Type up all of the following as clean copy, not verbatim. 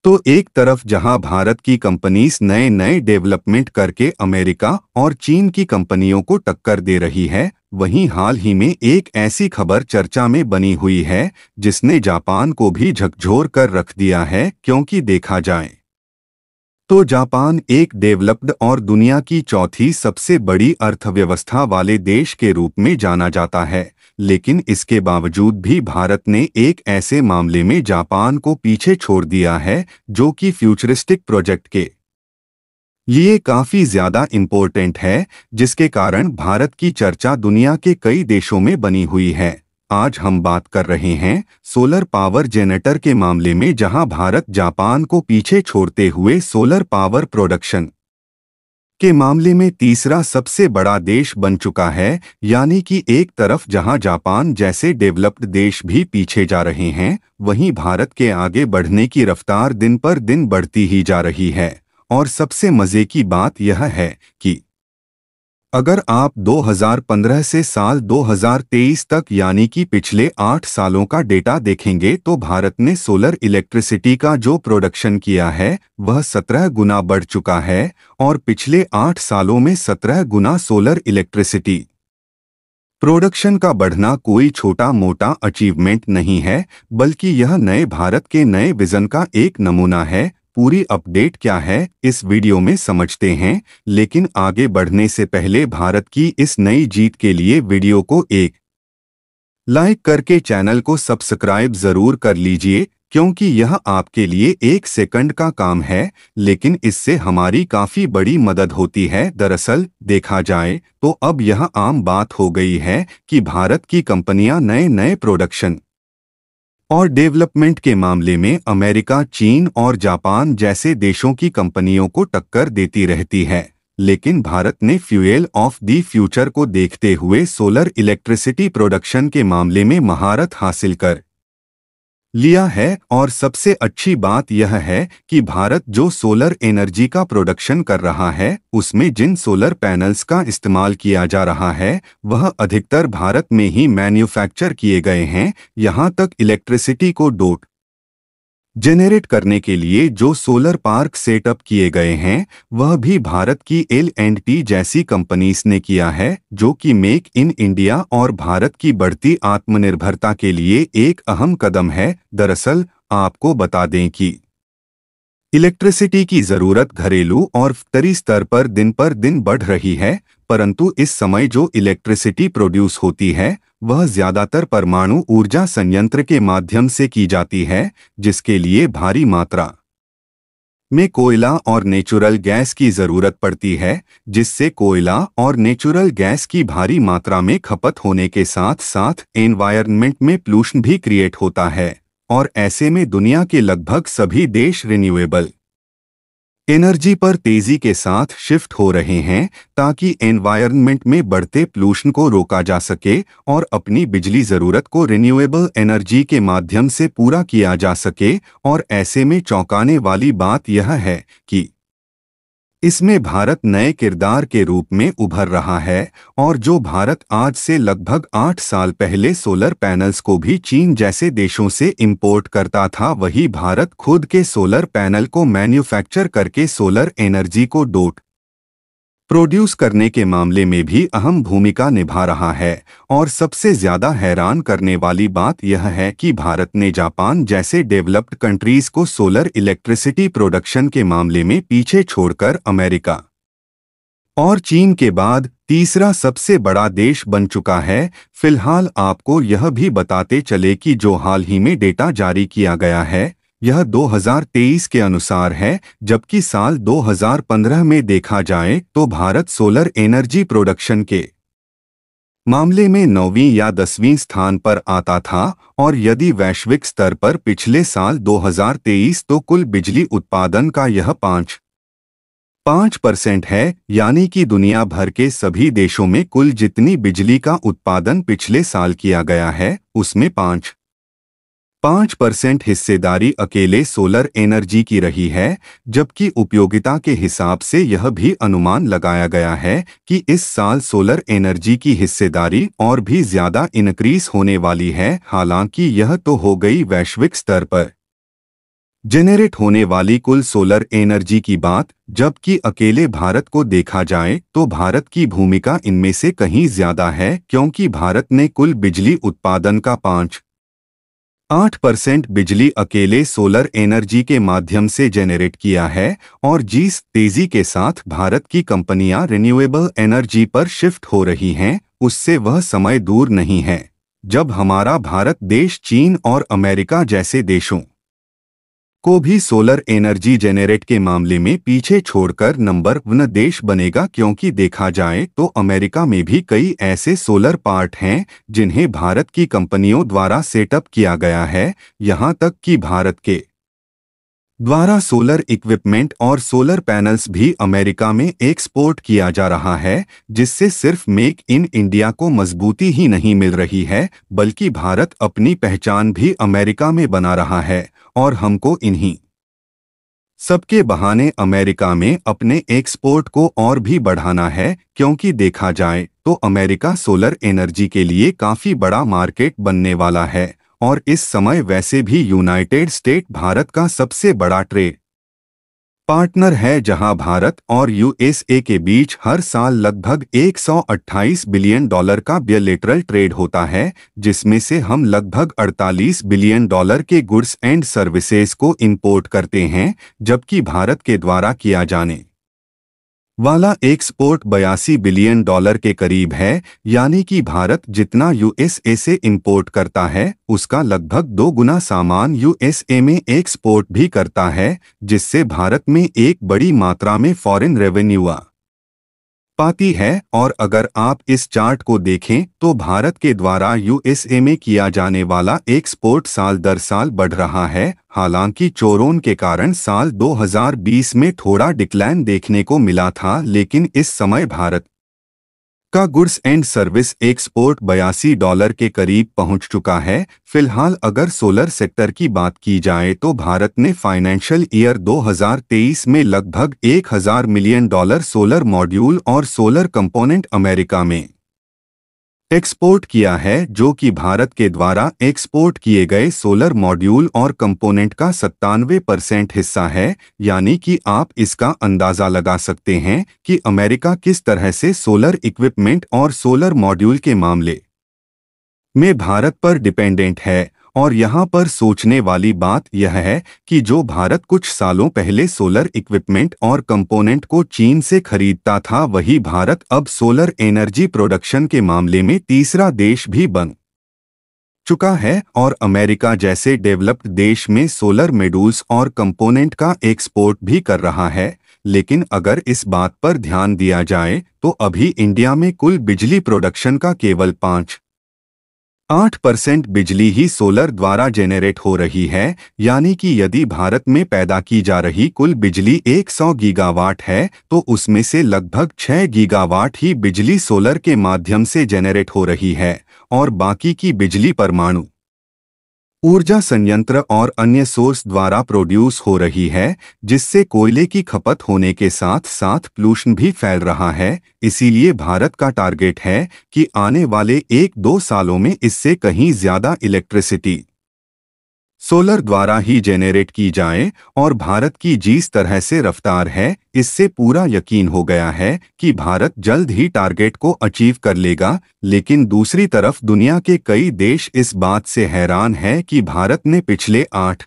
तो एक तरफ जहां भारत की कंपनीज नए नए डेवलपमेंट करके अमेरिका और चीन की कंपनियों को टक्कर दे रही है, वहीं हाल ही में एक ऐसी खबर चर्चा में बनी हुई है जिसने जापान को भी झकझोर कर रख दिया है। क्योंकि देखा जाए तो जापान एक डेवलप्ड और दुनिया की चौथी सबसे बड़ी अर्थव्यवस्था वाले देश के रूप में जाना जाता है, लेकिन इसके बावजूद भी भारत ने एक ऐसे मामले में जापान को पीछे छोड़ दिया है जो कि फ्यूचरिस्टिक प्रोजेक्ट के लिए काफी ज्यादा इम्पोर्टेंट है, जिसके कारण भारत की चर्चा दुनिया के कई देशों में बनी हुई है। आज हम बात कर रहे हैं सोलर पावर जेनरेटर के मामले में, जहां भारत जापान को पीछे छोड़ते हुए सोलर पावर प्रोडक्शन के मामले में तीसरा सबसे बड़ा देश बन चुका है। यानी कि एक तरफ जहां जापान जैसे डेवलप्ड देश भी पीछे जा रहे हैं, वहीं भारत के आगे बढ़ने की रफ्तार दिन पर दिन बढ़ती ही जा रही है। और सबसे मजे की बात यह है कि अगर आप 2015 से साल 2023 तक यानी कि पिछले 8 सालों का डेटा देखेंगे तो भारत ने सोलर इलेक्ट्रिसिटी का जो प्रोडक्शन किया है वह 17 गुना बढ़ चुका है। और पिछले 8 सालों में 17 गुना सोलर इलेक्ट्रिसिटी प्रोडक्शन का बढ़ना कोई छोटा मोटा अचीवमेंट नहीं है, बल्कि यह नए भारत के नए विजन का एक नमूना है। पूरी अपडेट क्या है इस वीडियो में समझते हैं, लेकिन आगे बढ़ने से पहले भारत की इस नई जीत के लिए वीडियो को एक लाइक करके चैनल को सब्सक्राइब जरूर कर लीजिए, क्योंकि यह आपके लिए 1 सेकंड का काम है, लेकिन इससे हमारी काफी बड़ी मदद होती है। दरअसल देखा जाए तो अब यह आम बात हो गई है कि भारत की कंपनियां नए नए प्रोडक्शन और डेवलपमेंट के मामले में अमेरिका, चीन और जापान जैसे देशों की कंपनियों को टक्कर देती रहती है। लेकिन भारत ने फ्यूएल ऑफ द फ्यूचर को देखते हुए सोलर इलेक्ट्रिसिटी प्रोडक्शन के मामले में महारत हासिल कर लिया है। और सबसे अच्छी बात यह है कि भारत जो सोलर एनर्जी का प्रोडक्शन कर रहा है, उसमें जिन सोलर पैनल्स का इस्तेमाल किया जा रहा है वह अधिकतर भारत में ही मैन्युफैक्चर किए गए हैं। यहाँ तक इलेक्ट्रिसिटी को डोट जेनरेट करने के लिए जो सोलर पार्क सेटअप किए गए हैं वह भी भारत की L&T जैसी कंपनीज ने किया है, जो कि मेक इन इंडिया और भारत की बढ़ती आत्मनिर्भरता के लिए एक अहम कदम है। दरअसल आपको बता दें कि इलेक्ट्रिसिटी की जरूरत घरेलू और फैक्ट्री स्तर पर दिन बढ़ रही है, परंतु इस समय जो इलेक्ट्रिसिटी प्रोड्यूस होती है वह ज्यादातर परमाणु ऊर्जा संयंत्र के माध्यम से की जाती है, जिसके लिए भारी मात्रा में कोयला और नेचुरल गैस की जरूरत पड़ती है, जिससे कोयला और नेचुरल गैस की भारी मात्रा में खपत होने के साथ साथ एनवायरनमेंट में पोल्यूशन भी क्रिएट होता है। और ऐसे में दुनिया के लगभग सभी देश रिन्यूएबल एनर्जी पर तेजी के साथ शिफ्ट हो रहे हैं, ताकि एनवायरनमेंट में बढ़ते पोल्यूशन को रोका जा सके और अपनी बिजली जरूरत को रिन्यूएबल एनर्जी के माध्यम से पूरा किया जा सके। और ऐसे में चौंकाने वाली बात यह है कि इसमें भारत नए किरदार के रूप में उभर रहा है। और जो भारत आज से लगभग 8 साल पहले सोलर पैनल्स को भी चीन जैसे देशों से इंपोर्ट करता था, वही भारत खुद के सोलर पैनल को मैन्युफैक्चर करके सोलर एनर्जी को डोट प्रोड्यूस करने के मामले में भी अहम भूमिका निभा रहा है। और सबसे ज्यादा हैरान करने वाली बात यह है कि भारत ने जापान जैसे डेवलप्ड कंट्रीज को सोलर इलेक्ट्रिसिटी प्रोडक्शन के मामले में पीछे छोड़कर अमेरिका और चीन के बाद तीसरा सबसे बड़ा देश बन चुका है। फिलहाल आपको यह भी बताते चले कि जो हाल ही में डेटा जारी किया गया है यह 2023 के अनुसार है, जबकि साल 2015 में देखा जाए तो भारत सोलर एनर्जी प्रोडक्शन के मामले में 9वीं या 10वीं स्थान पर आता था। और यदि वैश्विक स्तर पर पिछले साल 2023 तो कुल बिजली उत्पादन का यह 5% है, यानी कि दुनिया भर के सभी देशों में कुल जितनी बिजली का उत्पादन पिछले साल किया गया है उसमें 5% हिस्सेदारी अकेले सोलर एनर्जी की रही है। जबकि उपयोगिता के हिसाब से यह भी अनुमान लगाया गया है कि इस साल सोलर एनर्जी की हिस्सेदारी और भी ज्यादा इंक्रीज होने वाली है। हालांकि यह तो हो गई वैश्विक स्तर पर, जेनरेट होने वाली कुल सोलर एनर्जी की बात जबकि अकेले भारत को देखा जाए तो भारत की भूमिका इनमें से कहीं ज्यादा है, क्योंकि भारत ने कुल बिजली उत्पादन का 5-8% बिजली अकेले सोलर एनर्जी के माध्यम से जेनरेट किया है। और जिस तेजी के साथ भारत की कंपनियां रिन्यूएबल एनर्जी पर शिफ्ट हो रही हैं, उससे वह समय दूर नहीं है जब हमारा भारत देश चीन और अमेरिका जैसे देशों को भी सोलर एनर्जी जेनरेट के मामले में पीछे छोड़कर नंबर 1 देश बनेगा, क्योंकि देखा जाए तो अमेरिका में भी कई ऐसे सोलर पार्क हैं जिन्हें भारत की कंपनियों द्वारा सेटअप किया गया है। यहां तक कि भारत के द्वारा सोलर इक्विपमेंट और सोलर पैनल्स भी अमेरिका में एक्सपोर्ट किया जा रहा है, जिससे सिर्फ मेक इन इंडिया को मजबूती ही नहीं मिल रही है, बल्कि भारत अपनी पहचान भी अमेरिका में बना रहा है। और हमको इन्हीं सबके बहाने अमेरिका में अपने एक्सपोर्ट को और भी बढ़ाना है, क्योंकि देखा जाए तो अमेरिका सोलर एनर्जी के लिए काफी बड़ा मार्केट बनने वाला है। और इस समय वैसे भी यूनाइटेड स्टेट भारत का सबसे बड़ा ट्रेड पार्टनर है, जहां भारत और यूएसए के बीच हर साल लगभग $128 बिलियन का बायलैटरल ट्रेड होता है, जिसमें से हम लगभग $48 बिलियन के गुड्स एंड सर्विसेज को इंपोर्ट करते हैं, जबकि भारत के द्वारा किया जाने वाला एक्सपोर्ट $82 बिलियन के करीब है। यानी कि भारत जितना यूएसए से इंपोर्ट करता है, उसका लगभग 2 गुना सामान यूएसए में एक्सपोर्ट भी करता है, जिससे भारत में एक बड़ी मात्रा में फॉरेन रेवेन्यू पाती है। और अगर आप इस चार्ट को देखें तो भारत के द्वारा यूएसए में किया जाने वाला एक्सपोर्ट साल दर साल बढ़ रहा है। हालांकि कोरोना के कारण साल 2020 में थोड़ा डिक्लाइन देखने को मिला था, लेकिन इस समय भारत का गुड्स एंड सर्विस एक्सपोर्ट $82 के करीब पहुंच चुका है। फिलहाल अगर सोलर सेक्टर की बात की जाए तो भारत ने फाइनेंशियल ईयर 2023 में लगभग $1000 मिलियन सोलर मॉड्यूल और सोलर कंपोनेंट अमेरिका में एक्सपोर्ट किया है, जो कि भारत के द्वारा एक्सपोर्ट किए गए सोलर मॉड्यूल और कंपोनेंट का 97% हिस्सा है। यानी कि आप इसका अंदाजा लगा सकते हैं कि अमेरिका किस तरह से सोलर इक्विपमेंट और सोलर मॉड्यूल के मामले में भारत पर डिपेंडेंट है। और यहाँ पर सोचने वाली बात यह है कि जो भारत कुछ सालों पहले सोलर इक्विपमेंट और कंपोनेंट को चीन से खरीदता था, वही भारत अब सोलर एनर्जी प्रोडक्शन के मामले में तीसरा देश भी बन चुका है। और अमेरिका जैसे डेवलप्ड देश में सोलर मॉड्यूल्स और कंपोनेंट का एक्सपोर्ट भी कर रहा है। लेकिन अगर इस बात पर ध्यान दिया जाए तो अभी इंडिया में कुल बिजली प्रोडक्शन का केवल 5-8% बिजली ही सोलर द्वारा जेनरेट हो रही है। यानी कि यदि भारत में पैदा की जा रही कुल बिजली 100 गीगावाट है, तो उसमें से लगभग 6 गीगावाट ही बिजली सोलर के माध्यम से जेनरेट हो रही है, और बाकी की बिजली परमाणु ऊर्जा संयंत्र और अन्य सोर्स द्वारा प्रोड्यूस हो रही है, जिससे कोयले की खपत होने के साथ साथ पोल्यूशन भी फैल रहा है। इसीलिए भारत का टारगेट है कि आने वाले 1-2 सालों में इससे कहीं ज्यादा इलेक्ट्रिसिटी सोलर द्वारा ही जेनरेट की जाए। और भारत की जिस तरह से रफ्तार है, इससे पूरा यकीन हो गया है कि भारत जल्द ही टारगेट को अचीव कर लेगा। लेकिन दूसरी तरफ दुनिया के कई देश इस बात से हैरान है कि भारत ने पिछले 8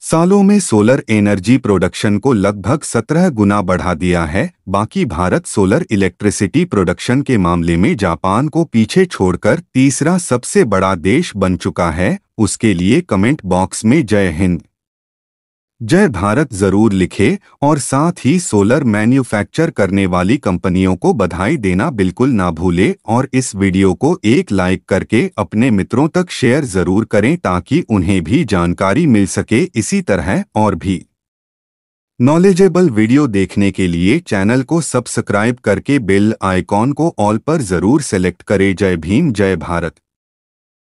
सालों में सोलर एनर्जी प्रोडक्शन को लगभग 17 गुना बढ़ा दिया है। बाकी भारत सोलर इलेक्ट्रिसिटी प्रोडक्शन के मामले में जापान को पीछे छोड़कर तीसरा सबसे बड़ा देश बन चुका है। उसके लिए कमेंट बॉक्स में जय हिंद जय भारत जरूर लिखे, और साथ ही सोलर मैन्युफैक्चर करने वाली कंपनियों को बधाई देना बिल्कुल ना भूले। और इस वीडियो को एक लाइक करके अपने मित्रों तक शेयर जरूर करें, ताकि उन्हें भी जानकारी मिल सके। इसी तरह और भी नॉलेजेबल वीडियो देखने के लिए चैनल को सब्सक्राइब करके बेल आइकॉन को ऑल पर जरूर सेलेक्ट करें। जय भीम जय भारत।